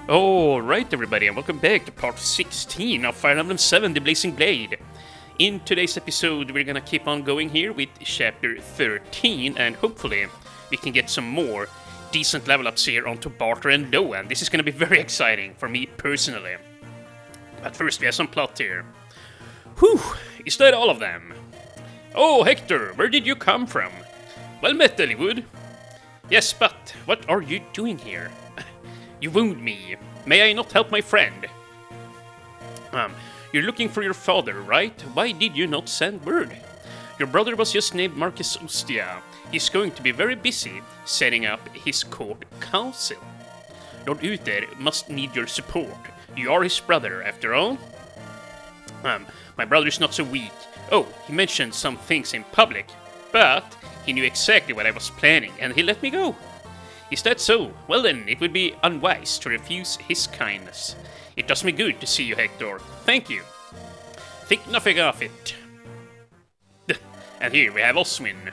Alright everybody, and welcome back to part 16 of Fire Emblem 7 The Blazing Blade. In today's episode we're gonna keep on going here with chapter 13, and hopefully we can get some more decent level ups here onto Barter and Lowen. This is gonna be very exciting for me personally. But first we have some plot here. Whew, is that all of them? Oh Hector, where did you come from? Well met, Eliwood. Yes, but what are you doing here? You wound me. May I not help my friend? You're looking for your father, right? Why did you not send word? Your brother was just named Marcus Ostia. He's going to be very busy setting up his court council. Lord Uther must need your support. You are his brother, after all. My brother is not so weak. Oh, he mentioned some things in public, but he knew exactly what I was planning, and he let me go. Is that so? Well then, it would be unwise to refuse his kindness. It does me good to see you, Hector. Thank you. Think nothing of it. And here we have Oswin.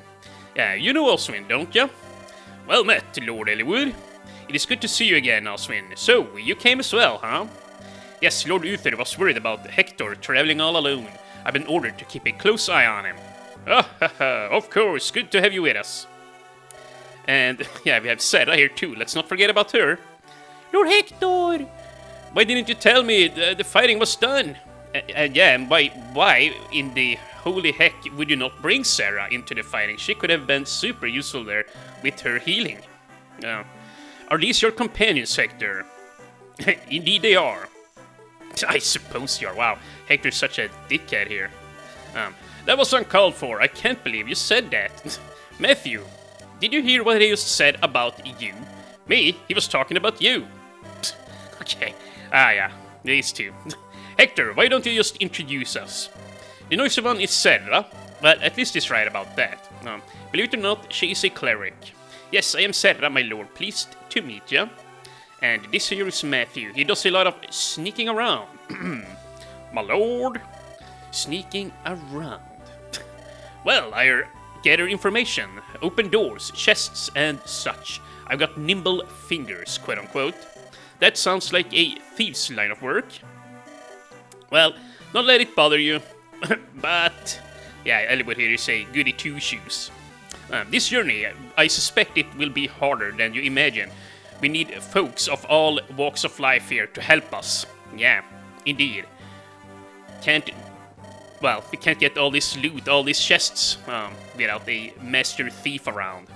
You know Oswin, don't you? Well met, Lord Eliwood. It is good to see you again, Oswin. So, you came as well, huh? Yes, Lord Uther was worried about Hector traveling all alone. I've been ordered to keep a close eye on him. Of course, good to have you with us. And, yeah, we have Sarah here too, let's not forget about her. Lord Hector! Why didn't you tell me the fighting was done? Yeah, and why in the holy heck would you not bring Sarah into the fighting? She could have been super useful there with her healing. Are these your companions, Hector? Indeed they are. I suppose you are. Wow, Hector's such a dickhead here. That was uncalled for, I can't believe you said that. Matthew, did you hear what he just said about you? Me? He was talking about you. Okay. Yeah. These two. Hector, why don't you just introduce us? The noisy one is Sarah. Well, at least he's right about that. Believe it or not, she is a cleric. Yes, I am Sarah, my lord. Pleased to meet you. And this here is Matthew. He does a lot of sneaking around. My lord. Sneaking around. Well, I gather information, open doors, chests, and such. I've got nimble fingers, quote-unquote. That sounds like a thief's line of work. Well, don't let it bother you. But, yeah, Eliwood here is a goody two-shoes. This journey, I suspect it will be harder than you imagine. We need folks of all walks of life here to help us. Yeah, indeed. We can't get all this loot, all these chests, without a master thief around.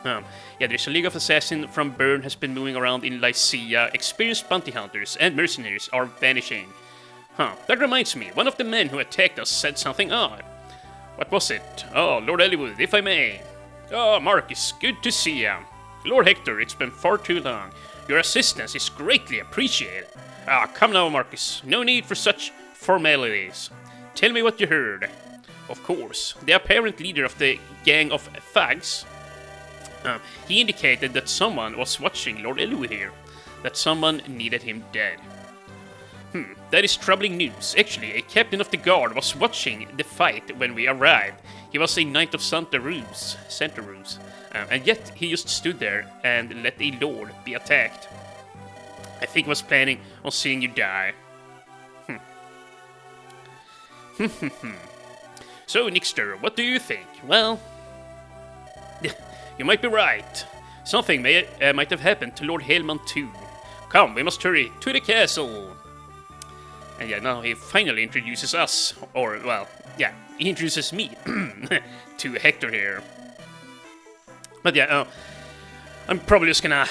Yeah, there's a League of Assassins from Bern has been moving around in Lycia. Experienced bounty hunters and mercenaries are vanishing. That reminds me, one of the men who attacked us said something odd. What was it? Oh, Lord Eliwood, if I may. Oh, Marcus, good to see ya. Lord Hector, it's been far too long. Your assistance is greatly appreciated. Come now, Marcus, no need for such formalities. Tell me what you heard. Of course, the apparent leader of the gang of thugs. He indicated that someone was watching Lord Eliwood here. That someone needed him dead. That is troubling news. Actually, a captain of the guard was watching the fight when we arrived. He was a knight of Santa Ruz, and yet he just stood there and let a lord be attacked. I think he was planning on seeing you die. So, Nixter, what do you think? Well, you might be right. Something might have happened to Lord Helman too. Come, we must hurry to the castle. And yeah, now he finally introduces us, or, well, yeah, he introduces me to Hector here. But yeah, I'm probably just gonna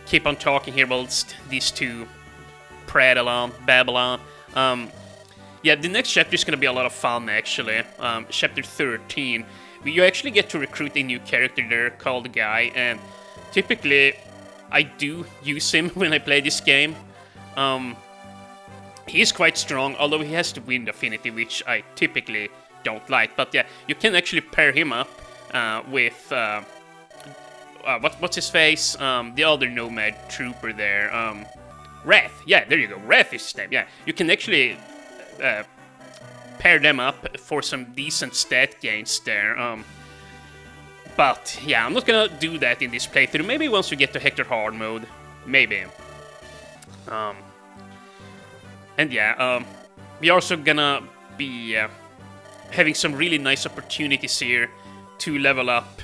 keep on talking here whilst these two babble on. Yeah, the next chapter is gonna be a lot of fun, actually. Chapter 13. You actually get to recruit a new character there called Guy, and typically I do use him when I play this game. He is quite strong, although he has the wind affinity, which I typically don't like. But yeah, you can actually pair him up with what's his face? The other nomad trooper there. Wrath. Yeah, there you go. Wrath is his name. Yeah, you can actually pair them up for some decent stat gains there. But yeah, I'm not gonna do that in this playthrough. Maybe once we get to Hector hard mode. Maybe. And yeah, we're also gonna be having some really nice opportunities here to level up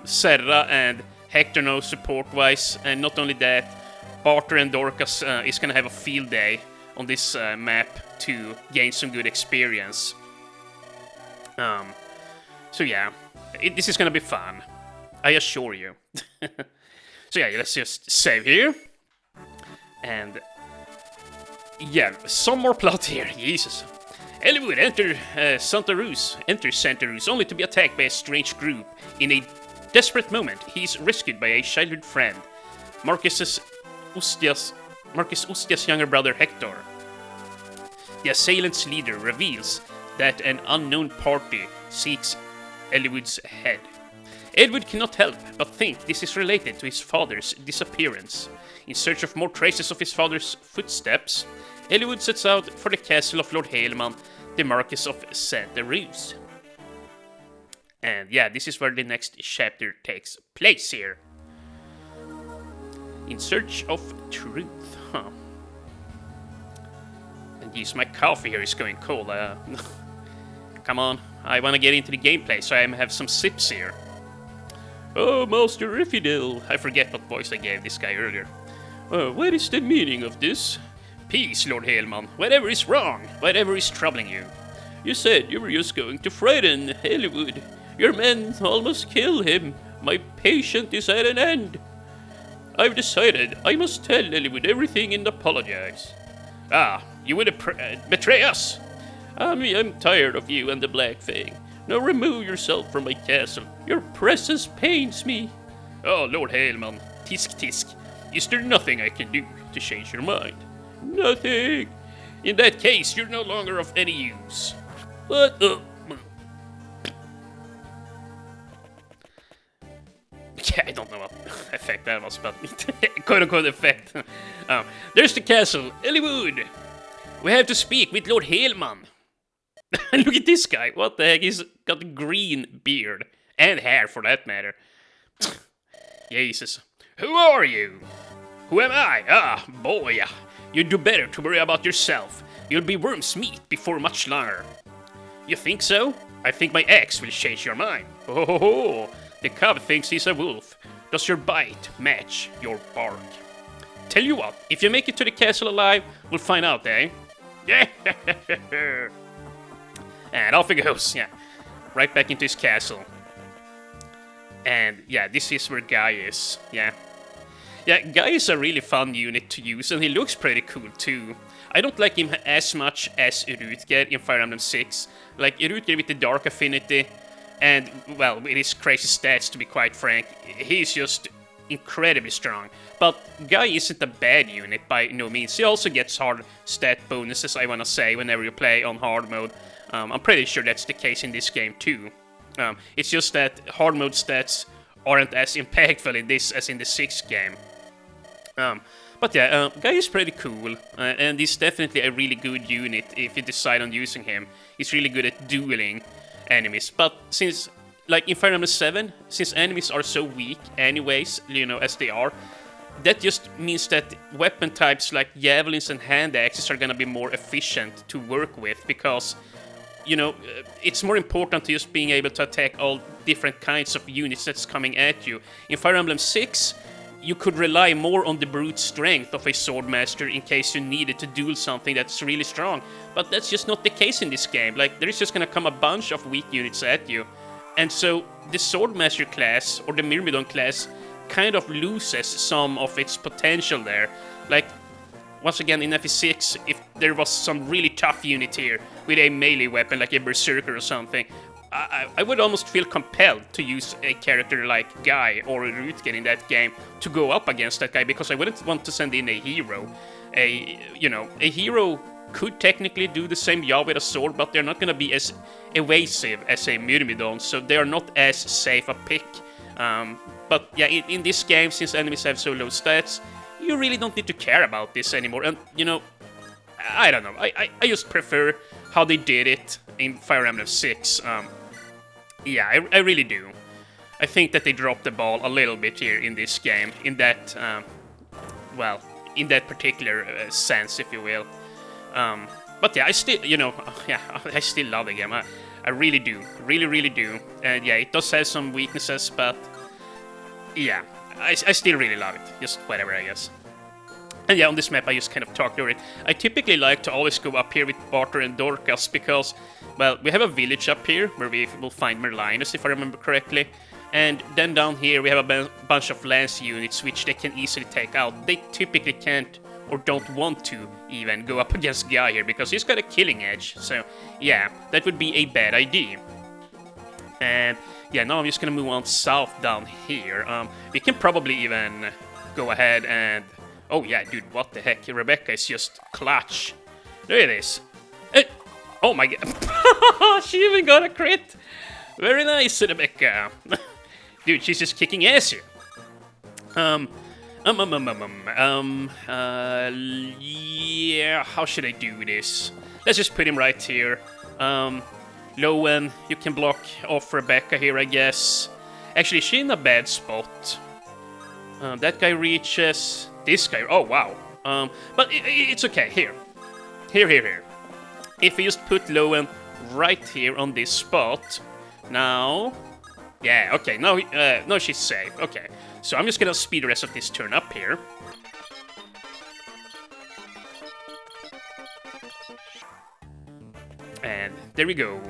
Serra and Hector now support-wise, and not only that, Barter and Dorcas is gonna have a field day on this map to gain some good experience. So yeah, this is gonna be fun, I assure you. So yeah, let's just save here. And yeah, some more plot here, Jesus. Eliwood enters Santa Ruz only to be attacked by a strange group. In a desperate moment, he's rescued by a childhood friend, Marcus Ustia's younger brother Hector. The assailant's leader reveals that an unknown party seeks Eliwood's head. Eliwood cannot help but think this is related to his father's disappearance. In search of more traces of his father's footsteps, Eliwood sets out for the castle of Lord Hailman, the Marquis of Santa Ruz. And yeah, this is where the next chapter takes place here. In search of truth, huh? And geez, my coffee here is going cold. Come on, I want to get into the gameplay, so I have some sips here. Oh, Master Riffidel, I forget what voice I gave this guy earlier. What is the meaning of this? Peace, Lord Hailman. Whatever is wrong, whatever is troubling you. You said you were just going to frighten Eliwood. Your men almost killed him. My patience is at an end. I've decided I must tell Eliwood everything and apologize. Ah, you would betray us? I'm tired of you and the Black Fang. Now remove yourself from my castle. Your presence pains me. Oh, Lord Hailman, tisk tisk. Is there nothing I can do to change your mind? Nothing. In that case, you're no longer of any use. What? Yeah, I don't know what effect that was, but quote-unquote effect. There's the castle, Eliwood. We have to speak with Lord Hailman. Look at this guy. What the heck? He's got a green beard. And hair, for that matter. Jesus. Who are you? Who am I? Ah, boy. You'd do better to worry about yourself. You'll be worm's meat before much longer. You think so? I think my axe will change your mind. Oh ho ho! The cub thinks he's a wolf. Does your bite match your bark? Tell you what, if you make it to the castle alive, we'll find out, eh? Yeah. And off he goes, yeah. Right back into his castle. And yeah, this is where Guy is, yeah. Yeah, Guy is a really fun unit to use, and he looks pretty cool too. I don't like him as much as Rutger in Fire Emblem 6. Like, Rutger with the Dark Affinity, and, well, with his crazy stats, to be quite frank, he's just incredibly strong. But Guy isn't a bad unit by no means. He also gets hard stat bonuses, I wanna say, whenever you play on hard mode. I'm pretty sure that's the case in this game too. It's just that hard mode stats aren't as impactful in this as in the 6th game. But yeah, Guy is pretty cool, and he's definitely a really good unit if you decide on using him. He's really good at dueling enemies, but since, like in Fire Emblem 7, since enemies are so weak anyways, you know, as they are, that just means that weapon types like javelins and hand axes are gonna be more efficient to work with, because, you know, it's more important to just being able to attack all different kinds of units that's coming at you. In Fire Emblem 6, you could rely more on the brute strength of a swordmaster in case you needed to duel something that's really strong. But that's just not the case in this game. Like, there's just gonna come a bunch of weak units at you. And so, the swordmaster class, or the Myrmidon class, kind of loses some of its potential there. Like, once again, in FE6, if there was some really tough unit here, with a melee weapon like a Berserker or something, I would almost feel compelled to use a character like Guy or Rutger in that game to go up against that guy, because I wouldn't want to send in a hero. A hero could technically do the same job with a sword, but they're not gonna be as evasive as a Myrmidon, so they are not as safe a pick. But yeah, in this game, since enemies have so low stats, you really don't need to care about this anymore. And, you know, I don't know, I just prefer how they did it in Fire Emblem 6. Yeah, I really do. I think that they dropped the ball a little bit here in this game, in that, well, in that particular sense, if you will. But yeah, I still, you know, yeah, I still love the game. I really do, really do. And yeah, it does have some weaknesses, but yeah, I still really love it. Just whatever, I guess. And yeah, on this map I just kind of talked over it. I typically like to always go up here with Barter and Dorcas because, well, we have a village up here where we will find Merlinus, if I remember correctly. And then down here we have a bunch of lance units which they can easily take out. They typically can't or don't want to even go up against Guy here because he's got a killing edge. So yeah, that would be a bad idea. And yeah, now I'm just gonna move on south down here. We can probably even go ahead and... Oh yeah, dude, what the heck? Rebecca is just clutch. Look at this. Oh my god. She even got a crit. Very nice, Rebecca. Dude, she's just kicking ass here. Yeah, how should I do this? Let's just put him right here. Lowen, you can block off Rebecca here, I guess. Actually, she's in a bad spot. That guy reaches... This guy... Oh, wow. But it's okay. Here. If we just put Lowen right here on this spot... Now... Yeah, okay. Now she's safe. Okay. So I'm just gonna speed the rest of this turn up here. And there we go.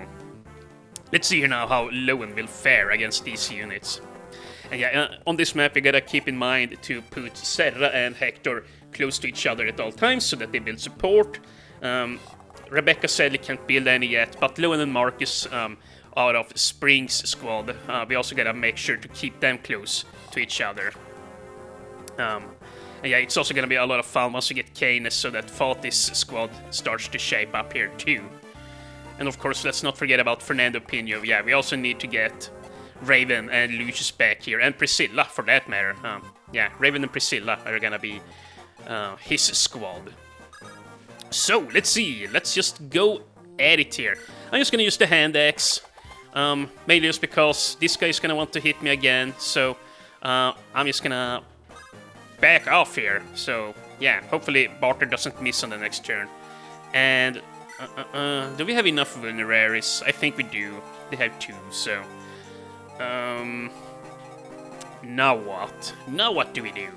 Let's see here now how Lowen will fare against these units. And yeah, on this map we gotta keep in mind to put Serra and Hector close to each other at all times so that they build support. Rebecca sadly can't build any yet, but Lowen and Marcus out of Spring's squad, we also gotta make sure to keep them close to each other. And yeah, it's also gonna be a lot of fun once we get Canis so that Fatih's squad starts to shape up here too. And of course, let's not forget about Fernando Pino. Yeah, we also need to get Raven and Lucius back here, and Priscilla for that matter. Yeah, Raven and Priscilla are gonna be his squad. So, let's see. Let's just go at it here. I'm just gonna use the hand axe. Mainly just because this guy is gonna want to hit me again. So, I'm just gonna back off here. So, yeah, hopefully Barter doesn't miss on the next turn. And, do we have enough vulneraries? I think we do. They have 2, so... Now what? Now what do we do?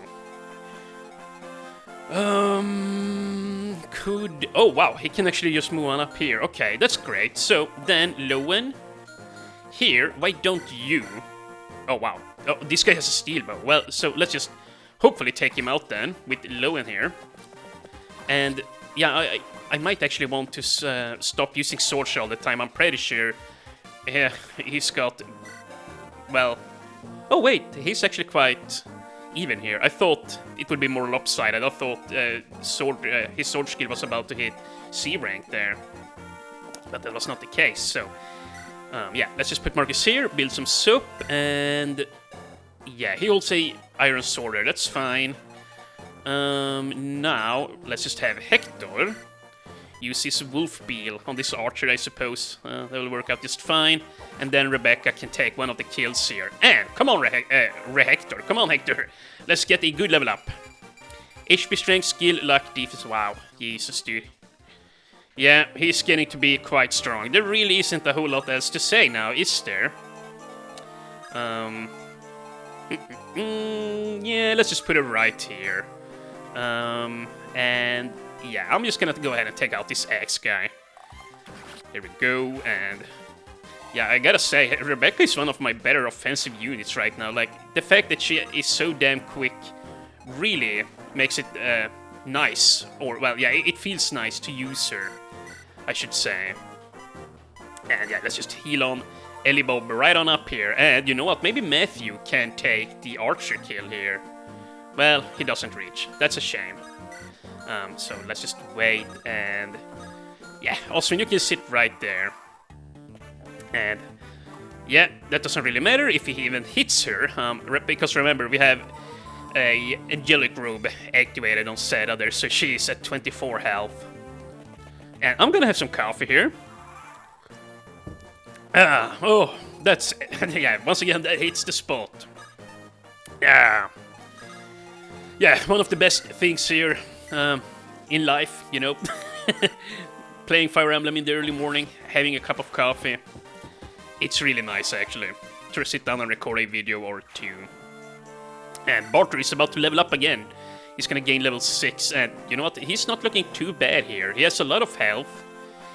Oh wow, he can actually just move on up here. Okay, that's great. So then Lowen, here, why don't you? Oh wow, oh, this guy has a steel bow. Well, so let's just hopefully take him out then with Lowen here. And yeah, I might actually want to stop using swords all the time. I'm pretty sure he's got... Well, oh wait, he's actually quite even here. I thought it would be more lopsided. I thought his sword skill was about to hit C rank there, but that was not the case. So, yeah, let's just put Marcus here, build some soap, and yeah, he holds a iron sword there. That's fine. Now let's just have Hector use his wolf beal on this archer, I suppose. That will work out just fine. And then Rebecca can take one of the kills here. And come on, Hector. Come on, Hector. Let's get a good level up. HP, strength, skill, luck, defense. Wow, Jesus, dude. Yeah, he's getting to be quite strong. There really isn't a whole lot else to say now, is there? Yeah, let's just put it right here. And yeah, I'm just gonna go ahead and take out this Axe guy. There we go, and yeah, I gotta say, Rebecca is one of my better offensive units right now. Like, the fact that she is so damn quick really makes it nice. Or, well, yeah, it feels nice to use her, I should say. And yeah, let's just heal on Eliwood right on up here. And you know what, maybe Matthew can take the archer kill here. Well, he doesn't reach. That's a shame. So let's just wait, and yeah, also you can sit right there. And yeah, that doesn't really matter if he even hits her, because remember, we have a angelic robe activated on Seda there, so she's at 24 health. And I'm gonna have some coffee here. Oh, that's... yeah, once again, that hits the spot. Yeah. Yeah, one of the best things here in life, you know. Playing Fire Emblem in the early morning, having a cup of coffee. It's really nice, actually, to sit down and record a video or two. And Barter is about to level up again. He's gonna gain level 6, and you know what? He's not looking too bad here. He has a lot of health.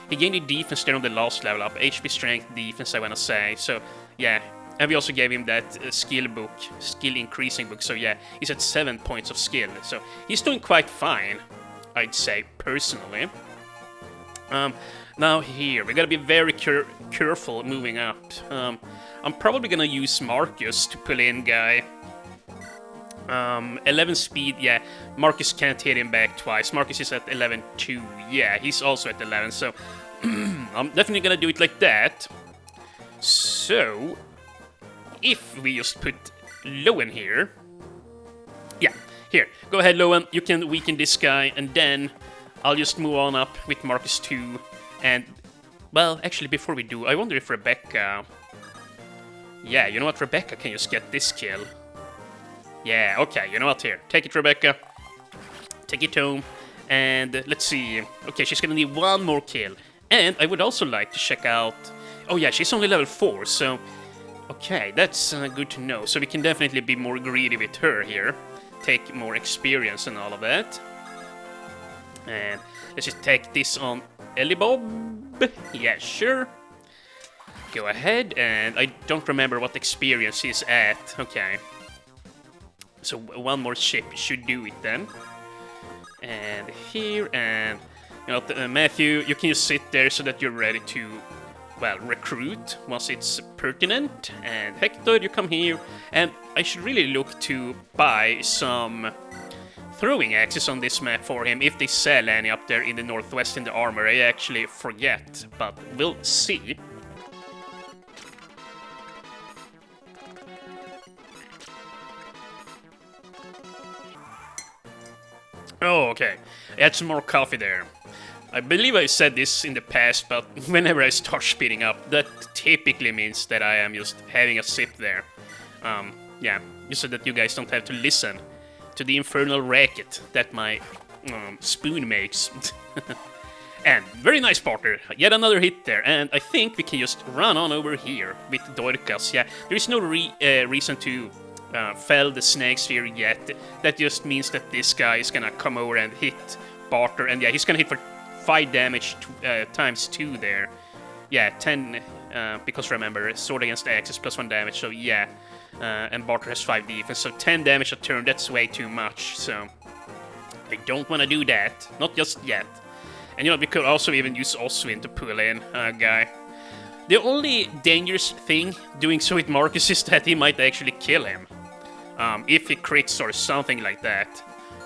He gained a defense there on the last level up. HP, strength, defense, I wanna say. So, yeah. And we also gave him that skill book, skill increasing book. So, yeah, he's at 7 points of skill. So, he's doing quite fine, I'd say, personally. Now here, we gotta be very careful moving up. I'm probably gonna use Marcus to pull in guy. 11 speed, yeah, Marcus can't hit him back twice. Marcus is at 11 too, yeah, he's also at 11, so I'm definitely gonna do it like that. So, if we just put Lowen here, yeah, here, go ahead Lowen, you can weaken this guy, and then I'll just move on up with Marcus 2, and, well, actually before we do, I wonder if Rebecca, yeah, you know what, Rebecca can just get this kill. Yeah, okay, you know what, here, take it Rebecca, take it home, and let's see, okay, she's gonna need one more kill, and I would also like to check out, oh yeah, she's only level 4, so, okay, that's good to know, so we can definitely be more greedy with her here, take more experience and all of that. And let's just take this on Eliwood. Yeah, sure. Go ahead, and I don't remember what experience he's at. Okay. So one more ship should do it then. And here, and you know, Matthew, you can just sit there so that you're ready to, well, recruit once it's pertinent. And Hector, you come here, and I should really look to buy some throwing axes on this map for him if they sell any up there in the northwest in the armor. I actually forget, but we'll see. Oh, okay. I had some more coffee there. I believe I said this in the past, but whenever I start speeding up, that typically means that I am just having a sip there. Yeah, just so that you guys don't have to listen to the infernal racket that my spoon makes. And very nice partner, yet another hit there, and I think we can just run on over here with Dorcas. Yeah, there is no reason to fell the snake sphere yet. That just means that this guy is gonna come over and hit Barter, and yeah, he's gonna hit for 5 damage times 2 there. Yeah, 10, because remember, sword against axe is +1 damage, so yeah. And Barter has 5 defense, so 10 damage a turn, that's way too much, so I don't want to do that, not just yet. And you know, we could also even use Oswin to pull in a guy. The only dangerous thing doing so with Marcus is that he might actually kill him, if he crits or something like that.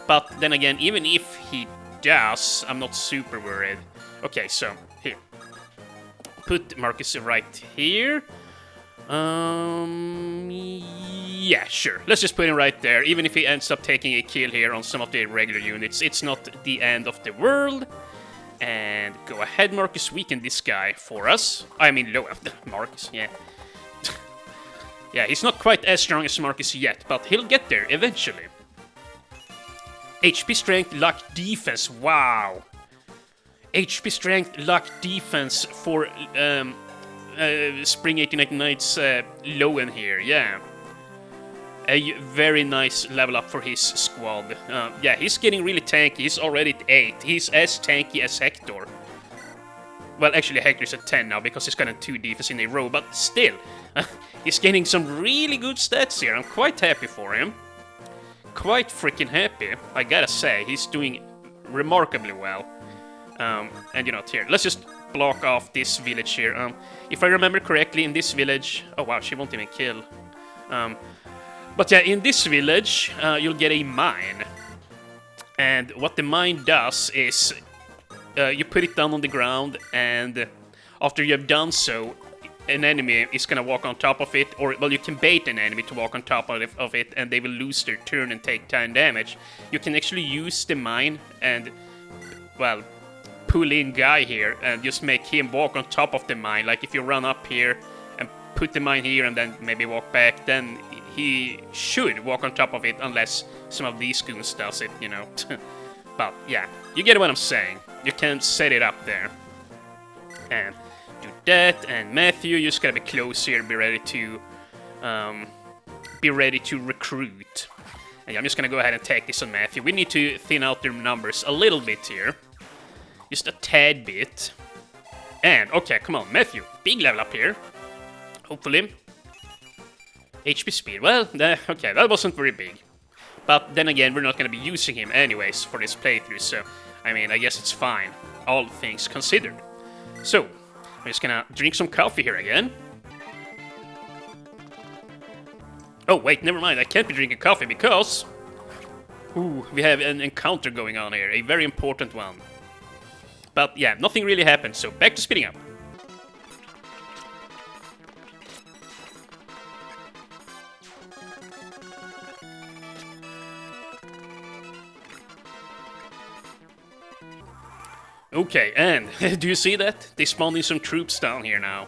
But then again, even if he does, I'm not super worried. Okay, so, here. Put Marcus right here. Yeah, sure. Let's just put him right there. Even if he ends up taking a kill here on some of the regular units, it's not the end of the world. And go ahead, Marcus, weaken this guy for us. I mean, Marcus, yeah. Yeah, he's not quite as strong as Marcus yet, but he'll get there eventually. HP, strength, luck, defense, wow. HP, strength, luck, defense for Spring 1899's Lowen here, yeah. A very nice level up for his squad. Yeah, he's getting really tanky. He's already at 8. He's as tanky as Hector. Well, actually, Hector's at 10 now because he's got 2 defense in a row, but still, he's getting some really good stats here. I'm quite happy for him. Quite freaking happy, I gotta say. He's doing remarkably well. And you know, here, let's just block off this village here. If I remember correctly, in this village... Oh wow, she won't even kill. But yeah, in this village, you'll get a mine. And what the mine does is... you put it down on the ground, and after you have done so, an enemy is gonna walk on top of it, or, well, you can bait an enemy to walk on top of it, and they will lose their turn and take 10 damage. You can actually use the mine and, well, pull in guy here, and just make him walk on top of the mine. Like, if you run up here and put the mine here and then maybe walk back, then he should walk on top of it unless some of these goons does it, you know. But yeah, you get what I'm saying. You can set it up there. And do that, and Matthew, you just gotta be close here, be ready to recruit. And yeah, I'm just gonna go ahead and take this on Matthew. We need to thin out their numbers a little bit here. Just a tad bit. And, okay, come on, Matthew. Big level up here. Hopefully. HP speed. Well, okay, that wasn't very big. But then again, we're not going to be using him anyways for this playthrough, so, I mean, I guess it's fine. All things considered. So, I'm just gonna drink some coffee here again. Oh, wait, never mind. I can't be drinking coffee because... Ooh, we have an encounter going on here. A very important one. But yeah, nothing really happened, so back to speeding up. Okay, and do you see that? They spawned in some troops down here now.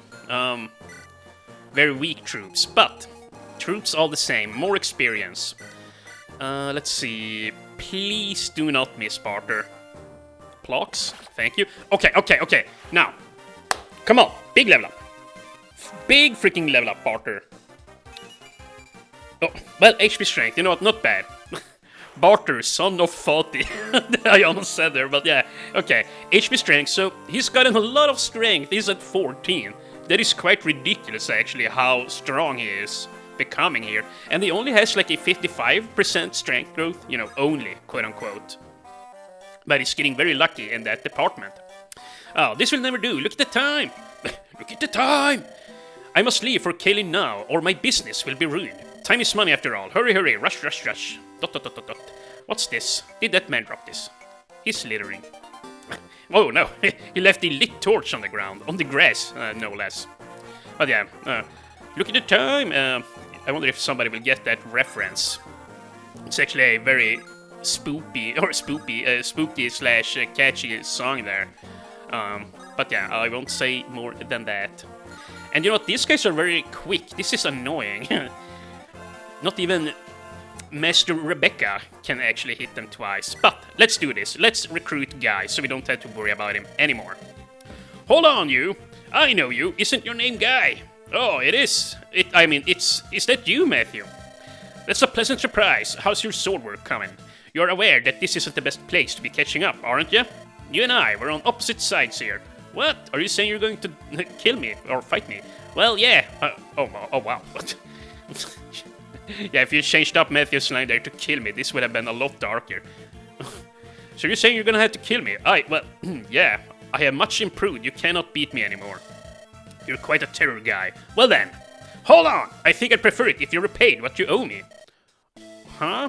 Very weak troops, but troops all the same, more experience. Let's see. Please do not miss Barter. Blocks, thank you. Okay. Now, come on, big level up. Big freaking level up, Barter. Oh, well, HP strength, you know what, not bad. Barter, son of 40. I almost said there, but yeah. Okay, HP strength, so he's gotten a lot of strength. He's at 14. That is quite ridiculous, actually, how strong he is becoming here. And he only has like a 55% strength growth, you know, only, quote-unquote. But he's getting very lucky in that department. Oh, this will never do. Look at the time. Look at the time. I must leave for Kaelin now, or my business will be ruined. Time is money after all. Hurry, hurry. Rush, rush, rush. ... What's this? Did that man drop this? He's littering. Oh no, he left a lit torch on the ground. On the grass, no less. But yeah, look at the time. I wonder if somebody will get that reference. It's actually a very spooky slash catchy song there. But yeah, I won't say more than that. And you know what? These guys are very quick. This is annoying. Not even Master Rebecca can actually hit them twice. But let's do this. Let's recruit Guy so we don't have to worry about him anymore. Hold on, you. I know you. Isn't your name Guy? Oh, it is. Is that you, Matthew? That's a pleasant surprise. How's your sword work coming? You're aware that this isn't the best place to be catching up, aren't you? You and I, we're on opposite sides here. What? Are you saying you're going to kill me or fight me? Well, yeah. Oh wow. What? Yeah, if you changed up Matthew's line there to kill me, this would have been a lot darker. So you're saying you're gonna have to kill me? Well, yeah. I have much improved. You cannot beat me anymore. You're quite a terror guy. Well then, hold on. I think I'd prefer it if you repaid what you owe me. Huh?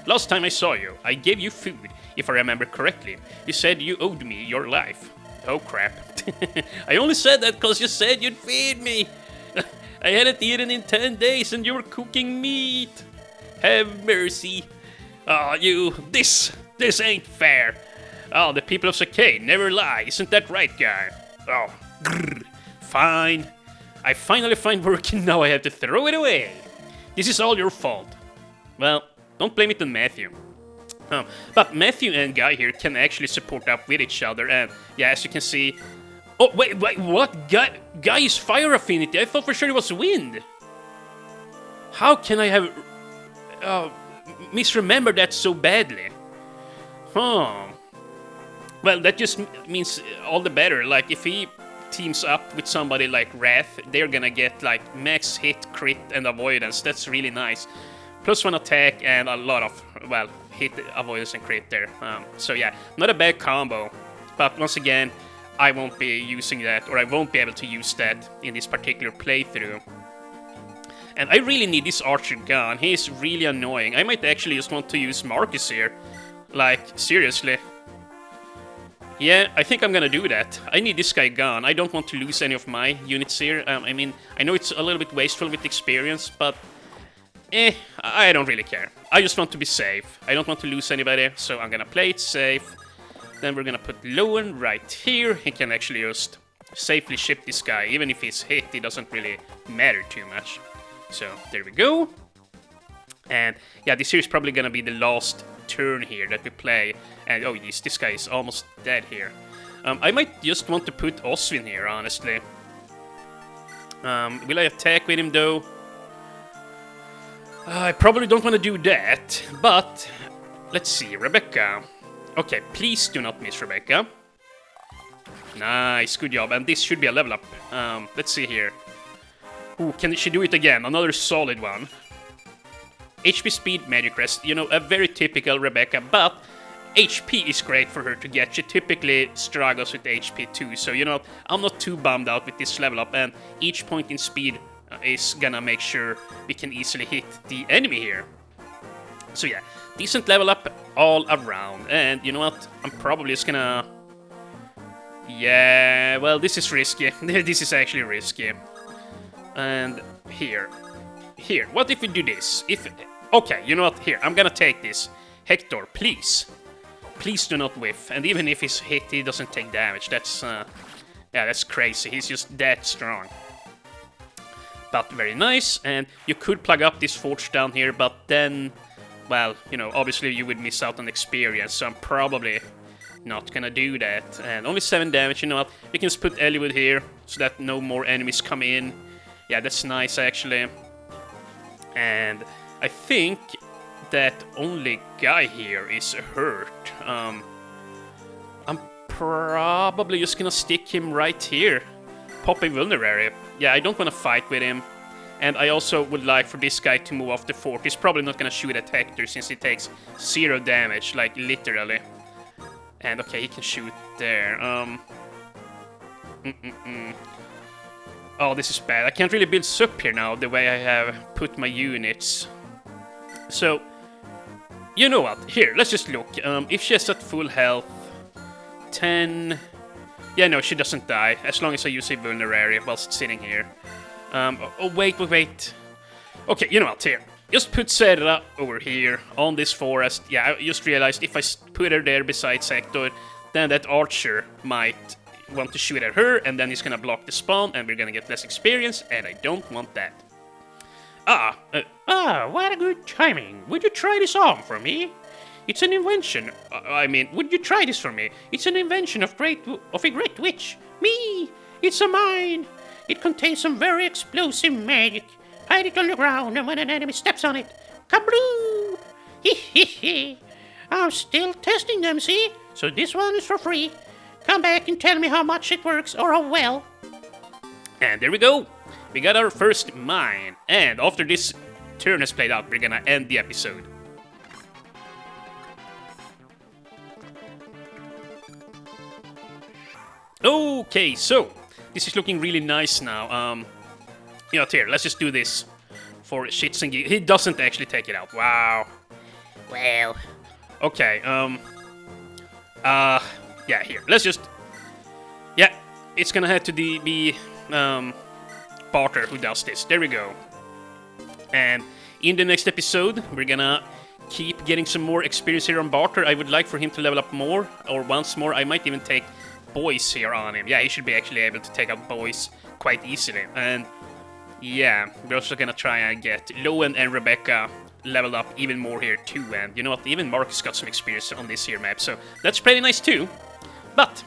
Last time I saw you, I gave you food, if I remember correctly. You said you owed me your life. Oh crap. I only said that because you said you'd feed me. I hadn't eaten in 10 days and you were cooking meat. Have mercy. This ain't fair. Oh, the people of Sakane never lie. Isn't that right, guy? Oh, grrr. Fine. I finally find work and now I have to throw it away. This is all your fault. Well, don't blame it on Matthew. But Matthew and Guy here can actually support up with each other, and yeah, as you can see... Oh, wait, what? Guy is fire affinity? I thought for sure it was wind. How can I have... misremembered that so badly? Huh. Well, that just means all the better. Like, if he teams up with somebody like Wrath, they're gonna get, like, max hit, crit, and avoidance. That's really nice. +1 attack and a lot of, well, hit, avoidance, and crit there. So yeah, not a bad combo. But once again, I won't be using that, or I won't be able to use that in this particular playthrough. And I really need this archer gun. He is really annoying. I might actually just want to use Marcus here. Like, seriously. Yeah, I think I'm gonna do that. I need this guy gone. I don't want to lose any of my units here. I mean, I know it's a little bit wasteful with experience, but... I don't really care. I just want to be safe. I don't want to lose anybody, so I'm gonna play it safe. Then we're gonna put Lowen right here. He can actually just safely ship this guy. Even if he's hit, it doesn't really matter too much. So, there we go. And yeah, this here is probably gonna be the last turn here that we play. And oh yes, this guy is almost dead here. I might just want to put Oswin here, honestly. Will I attack with him though? I probably don't want to do that, but let's see, Rebecca. Okay, please do not miss Rebecca. Nice, good job, and this should be a level up. Let's see here. Ooh, can she do it again? Another solid one. HP speed, magic rest, you know, a very typical Rebecca, but HP is great for her to get. She typically struggles with HP too, so you know, I'm not too bummed out with this level up, and each point in speed is gonna make sure we can easily hit the enemy here. So yeah, decent level up all around, and you know what, I'm probably just gonna... Yeah, well, this is risky. This is actually risky. And here, what if we do this? Okay, you know what, here, I'm gonna take this. Hector, please do not whiff, and even if he's hit, he doesn't take damage. That's, yeah, that's crazy. He's just that strong. But very nice, and you could plug up this forge down here, but then, well, you know, obviously you would miss out on experience, so I'm probably not gonna do that. And only 7 damage, you know what? You can just put Eliwood here, so that no more enemies come in. Yeah, that's nice, actually. And I think that only guy here is hurt. I'm probably just gonna stick him right here. Pop a vulnerary. Yeah, I don't want to fight with him. And I also would like for this guy to move off the fort. He's probably not gonna shoot at Hector since he takes 0 damage, like literally. And okay, he can shoot there. Oh, this is bad. I can't really build sup here now the way I have put my units. So, you know what? Here, let's just look. If she has at full health, 10... Yeah, no, she doesn't die, as long as I use a vulnerary whilst sitting here. Oh, wait. Okay, you know what? Here. Just put Serra over here on this forest. Yeah, I just realized if I put her there besides Hector, then that archer might want to shoot at her, and then he's gonna block the spawn, and we're gonna get less experience, and I don't want that. What a good timing. Would you try this on for me? It's an invention. Would you try this for me? It's an invention of a great witch. Me! It's a mine. It contains some very explosive magic. Hide it on the ground, and when an enemy steps on it, kablooey! Hehehe. I'm still testing them, see? So this one is for free. Come back and tell me how much it works, or how well. And there we go. We got our first mine. And after this turn has played out, we're gonna end the episode. Okay, so this is looking really nice now. You know, here, let's just do this for shits and gigs. He doesn't actually take it out. Wow. Well. Okay, yeah, here, let's just... Yeah, it's gonna have to be Barter who does this. There we go. And in the next episode, we're gonna keep getting some more experience here on Barter. I would like for him to level up more, or once more. I might even take boys here on him. Yeah, he should be actually able to take out boys quite easily. And yeah, we're also gonna try and get Lowen and Rebecca leveled up even more here too. And you know what, even Marcus got some experience on this here map, so that's pretty nice too. But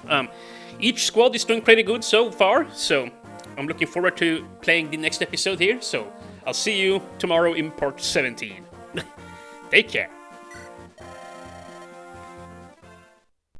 each squad is doing pretty good so far, so I'm looking forward to playing the next episode here. So I'll see you tomorrow in part 17. Take care.